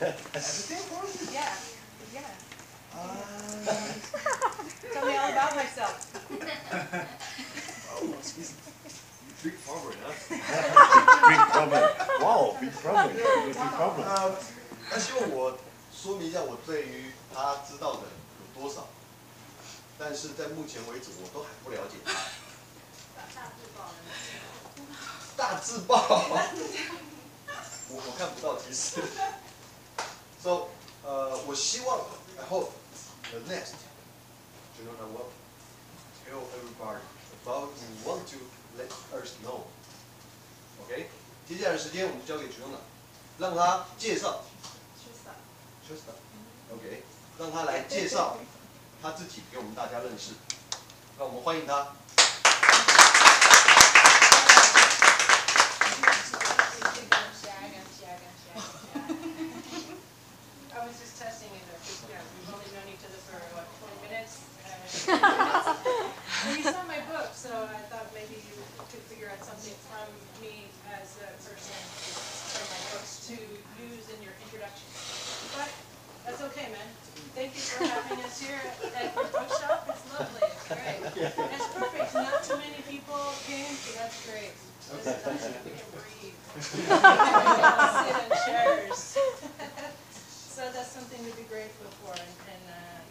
Everything for us? Yeah. Tell me all about myself. Oh, excuse me. Big problem, huh? Big problem. Wow, big problem. Big problem. 他希望我说明一下我对于他知道的有多少，但是在目前为止我都还不了解他。大字报，我看不到其实。So， 我希望 I hope the next Genova will tell everybody about you want to let us know. OK， 接下来的时间我们就交给 Genova， 让他介绍。Trista， OK， 让他来介绍他自己给我们大家认识。让我们欢迎他。I was just testing it. We've only known each other for what, 20 minutes. And you saw my book, so I thought maybe you could figure out something from me as a person from my books to use in your introduction. But that's okay, man. Thank you for having us here at your bookshop. It's lovely. It's great. It's perfect. Not too many people came, so that's great. This is actually we can breathe. Sit on chairs. So that's something to be grateful for, and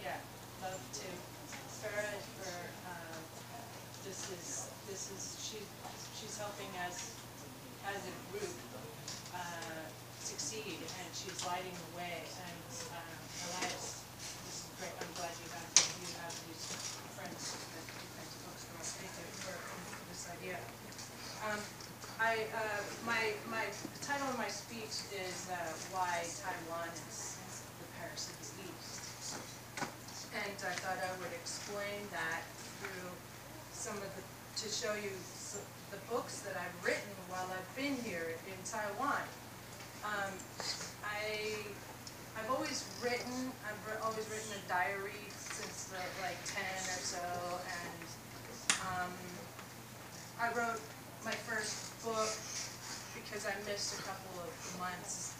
yeah, love to Farah for she's helping us as a group succeed, and she's lighting the way. And Elias, this is great. I'm glad you have these friends at the bookstore. Thank you for this idea. My title of my speech is Why Taiwan is the Paris of the East. And I thought I would explain that through to show you the books that I've written while I've been here in Taiwan. I've always written a diary since like 10 or so, and I wrote my first book because I missed a couple of months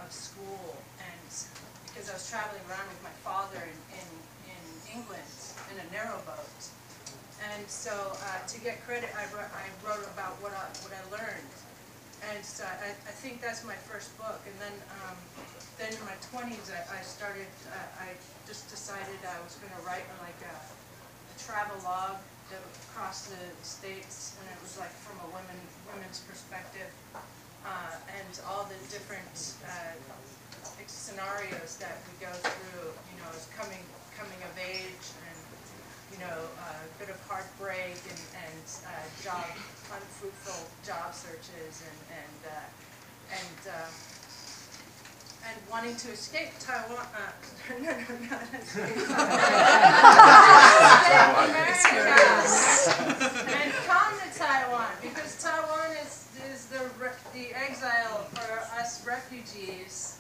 of school, and because I was traveling around with my father in England in a narrowboat, and so to get credit, I wrote about what I learned, and so I think that's my first book. And then in my 20s, I started. I just decided I was going to write like a travel log across the states, and it was like from a women's perspective, and all the different scenarios that we go through, as coming of age, and a bit of heartbreak, and unfruitful job searches, and wanting to escape Taiwan. Not escape and come to Taiwan, because Taiwan is the exile for us refugees,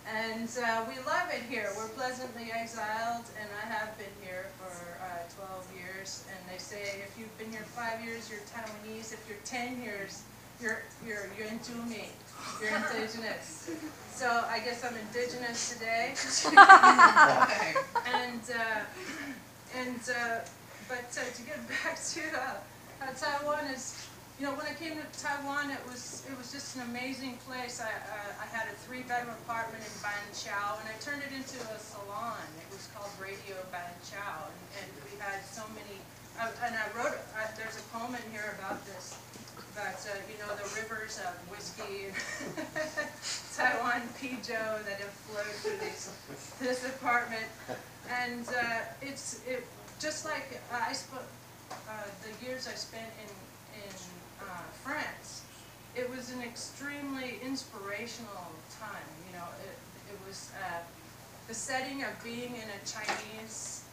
and we love it here. We're pleasantly exiled, and I have been here for 12 years. And they say if you've been here 5 years, you're Taiwanese. If you're 10 years, you're Intumi. You're indigenous. So I guess I'm indigenous today. But to get back to how Taiwan is, when I came to Taiwan, it was just an amazing place. I had a 3-bedroom apartment in Banqiao, and I turned it into a salon. It was called Radio Banqiao, and we had so many. And I wrote. There's a poem in here about this. About the rivers of whiskey, Taiwan Pijo that have flowed through this apartment, and it's just like the years I spent in France. It was an extremely inspirational time. It was the setting of being in a Chinese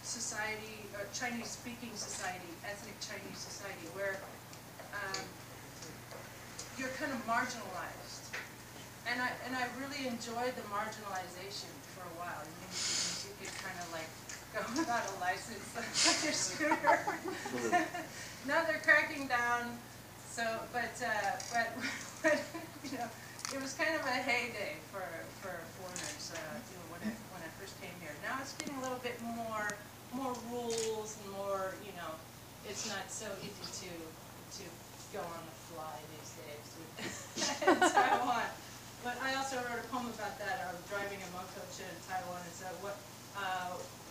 society, or Chinese-speaking society, ethnic Chinese society, where you're kind of marginalized, and I really enjoyed the marginalization for a while. You could kind of like go without a license on your scooter. Now they're cracking down So, but you know, it was kind of a heyday for foreigners. You know, when I first came here. Now it's getting a little bit more rules and more. You know, it's not so easy to go on the fly these days in Taiwan. But I also wrote a poem about that. I was driving a motocha in Taiwan and said,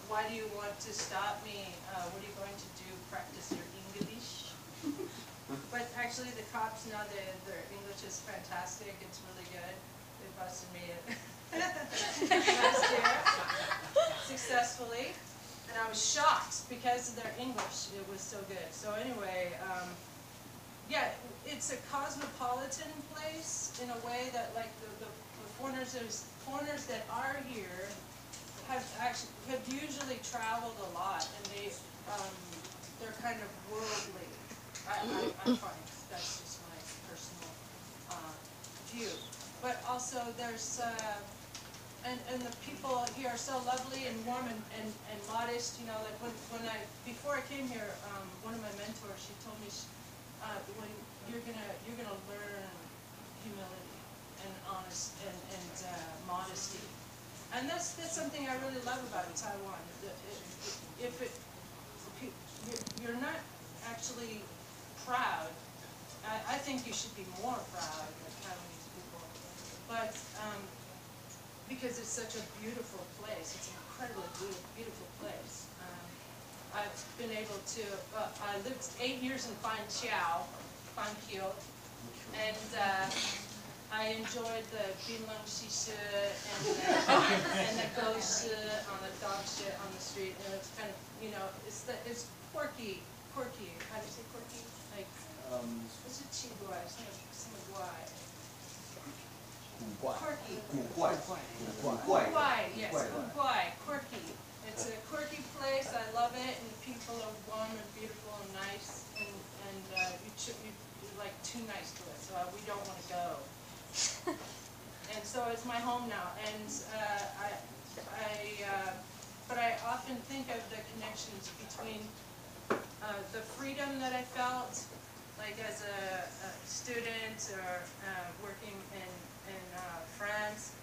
why do you want to stop me? What are you going to do? Practice your English? But actually the cops know their English is fantastic. It's really good. They busted me last year successfully. And I was shocked because of their English. It was so good. So anyway, yeah, it's a cosmopolitan place in a way that, like, the foreigners that are here have usually traveled a lot, and they're kind of worldly. I find that's just my personal view. But also there's and the people here are so lovely and warm and modest. You know, like before I came here, one of my mentors, she told me. When you're gonna learn humility and modesty, and that's something I really love about Taiwan. You're not actually proud, I think you should be more proud of Taiwanese people, but because it's such a beautiful place, it's an incredibly beautiful place. I've been able to, I lived 8 years in Fanqiao, and I enjoyed the binlong shishi and the go shi on the dog shit on the street, and it's kind of, you know, it's quirky. How do you say quirky? Like, what's it qiguai? Some guai. Quirky. Guai, yes, guai, quirky. It's a quirky place. I love it, and the people are warm and beautiful and nice, and you're like too nice to us, so we don't want to go. And so it's my home now, and but I often think of the connections between the freedom that I felt, like as a student or working in France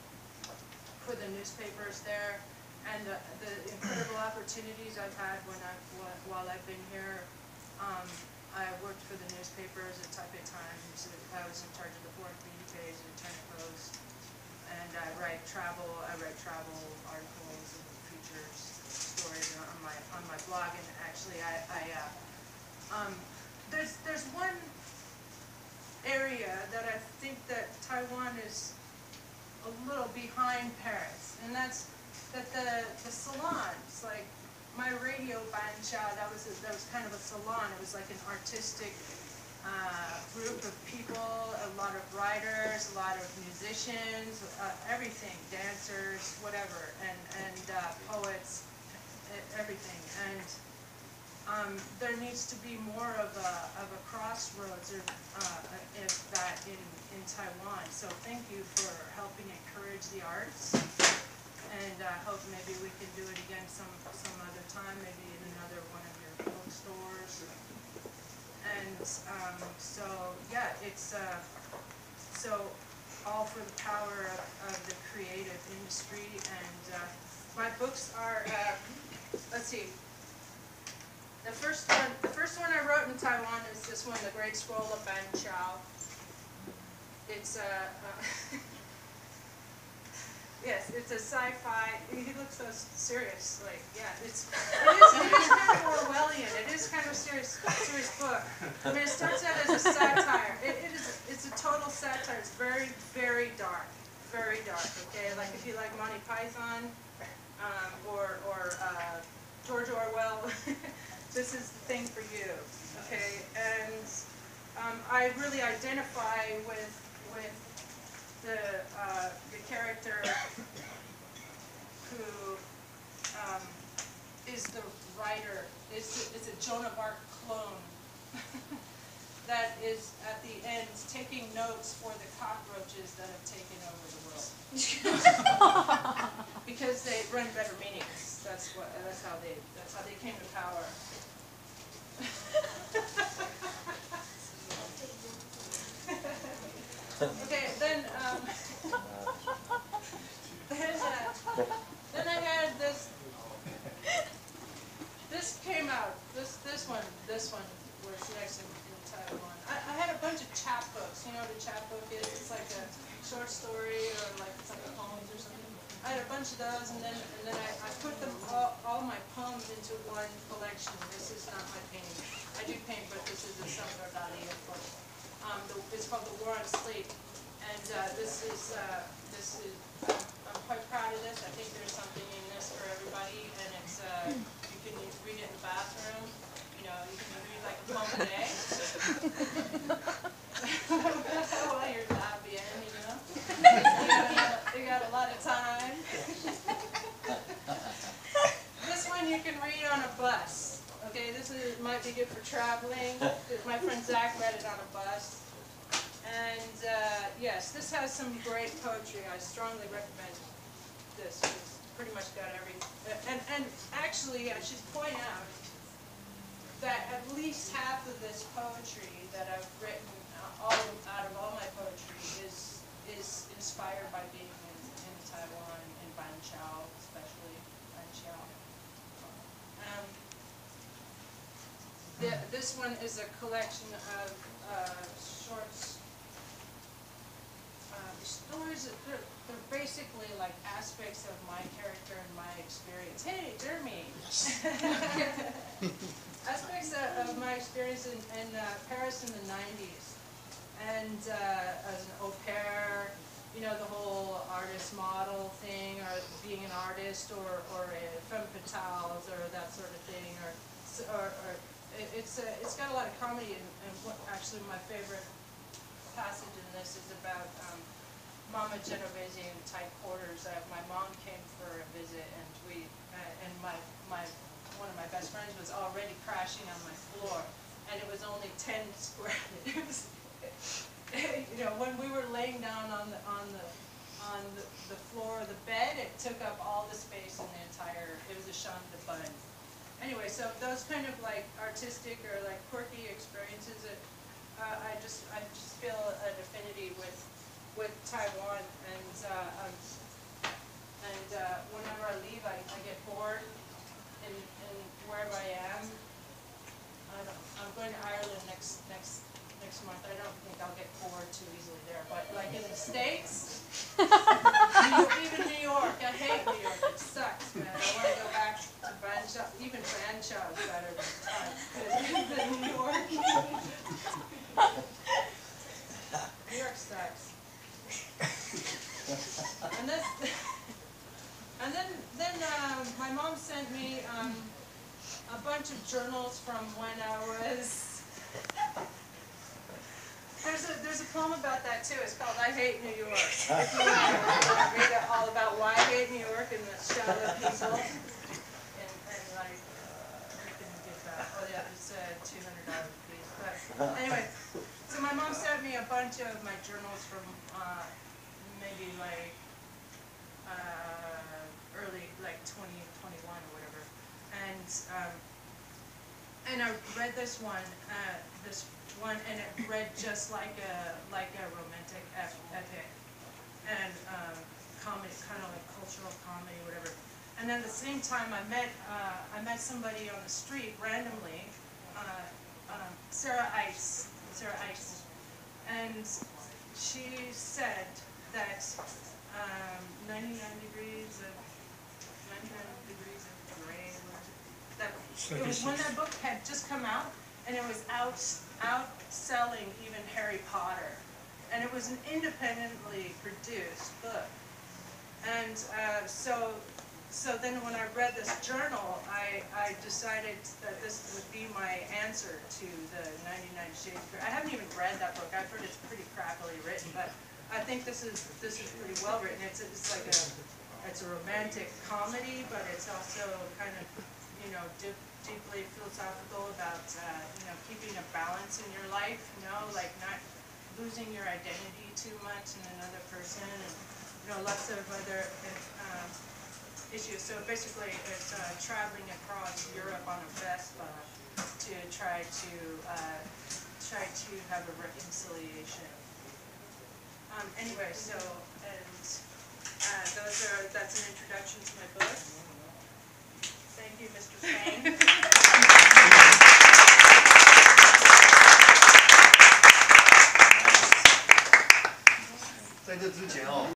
for the newspapers there. And the incredible opportunities I've had while I've been here. I worked for the newspapers at Taipei Times. I was in charge of the foreign community page and China Post. And I write travel articles and features, stories on my blog. And actually, there's one area that I think that Taiwan is a little behind Paris, and that's that the salons, like my radio bancha, that was kind of a salon. It was like an artistic group of people, a lot of writers, a lot of musicians, everything, dancers, whatever, and poets, everything. And there needs to be more of a crossroads of that in Taiwan. So thank you for helping encourage the arts. And I hope maybe we can do it again some other time, maybe in another one of your bookstores. And so yeah, it's so all for the power of the creative industry. And my books are let's see. The first one I wrote in Taiwan is this one, The Great Scroll of Ban Chao. It's yes, it's a sci-fi. He looks so serious. Like, yeah, it is kind of Orwellian. It is kind of a serious book. I mean, it starts out as a satire. It's a total satire. It's very, very dark. Very dark. Okay, like if you like Monty Python or George Orwell, this is the thing for you. Okay, and I really identify with the character who is the writer. It's a Joan of Arc clone that is at the end taking notes for the cockroaches that have taken over the world because they run better meetings. That's how they came to power. Okay, then then I had this. This came out. This one was next in Taiwan. I had a bunch of chapbooks. You know what a chapbook is? It's like a short story or like it's like a poems or something. I had a bunch of those, and then I put them all my poems into one collection. This is not my painting. I do paint, but this is a Salvador Dali book. It's called The War on Sleep, and this is I'm quite proud of this. I think there's something in this for everybody, and it's you can read it in the bathroom. You know, you can read like a poem a day. While you're laughing, you know. You got a lot of time. This one you can read on a bus. Okay, this might be good for traveling. My friend Zach read it on a bus. And yes, this has some great poetry. I strongly recommend this. It's pretty much got everything. And actually, I should point out that at least half of this poetry that I've written, out of all my poetry, is inspired by being in Taiwan, in Banqiao, especially Banqiao. This one is a collection of shorts. Stories, they're basically like aspects of my character and my experience. Hey, Jeremy! Aspects of my experience in Paris in the 90s. And as an au pair, you know, the whole artist model thing, or being an artist, or a femme fatale, or that sort of thing, or it's got a lot of comedy, and actually my favorite passage in this is about Mama Genovese in tight quarters. My mom came for a visit, and one of my best friends was already crashing on my floor, and it was only 10 square meters. You know, when we were laying down on the floor of the bed, it took up all the space in the entire. It was a chambre de bonne. Anyway, so those kind of like artistic or like quirky experiences, I just feel an affinity with Taiwan, and whenever I leave, I get bored in wherever I am. I'm going to Ireland next month. I don't think I'll get bored too easily there, but like in the States, even New York, I hate New York. It sucks, man. I want to go back to Banqiao. Even Banqiao is better than New York. New York sucks. And then my mom sent me a bunch of journals from when I was. There's a poem about that too. It's called "I Hate New York." If you want to read all about why I hate New York and the shallow people, and like you can get that. Oh yeah, it's $200 a piece. But anyway, so my mom sent me a bunch of my journals from maybe like early, like 2021 or whatever, and I read this one, and it read just like a romantic epic, and comedy, kind of like cultural comedy, or whatever. And at the same time, I met somebody on the street randomly, Sarah Ice, and she said that 99 degrees of gray. That it was when that book had just come out, and it was outselling even Harry Potter, and it was an independently produced book. And so then when I read this journal, I decided that this would be my answer to the 99 Shades of Grey. I haven't even read that book. I've heard it's pretty crappily written, but I think this is pretty well written. It's like it's a romantic comedy, but it's also kind of, you know, deeply philosophical about keeping a balance in your life. You know, like not losing your identity too much in another person, and lots of other issues. So basically, it's traveling across Europe on a Vespa to try to have a reconciliation. Anyway, so, and that's an introduction to my book. Thank you, Mr. Fang. 在这之前哦。